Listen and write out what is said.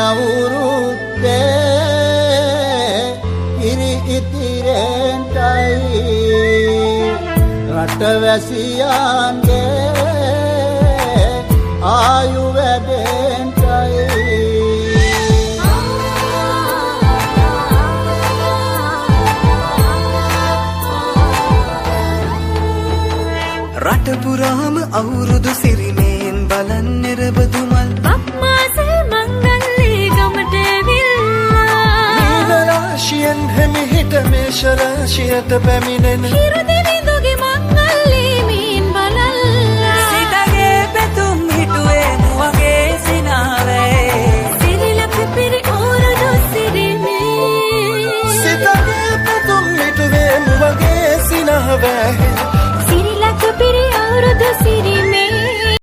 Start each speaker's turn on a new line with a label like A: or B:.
A: අවුරුද්දේ ඉරි ඉතිරෙන්ටයි රටවැසියන්ගේ ආයු වැඩෙන්ටයි
B: රට පුරාම අවුරුදු සිරිමයෙන් බලන්නේ රබදුමල්
C: බක්මාසේ මංගල්ලේ ගමට ඇවිල්ලා
B: මීන රාශියෙන් හිමිහිට මේෂ රාශියට පැමිණෙන
C: හිරු දින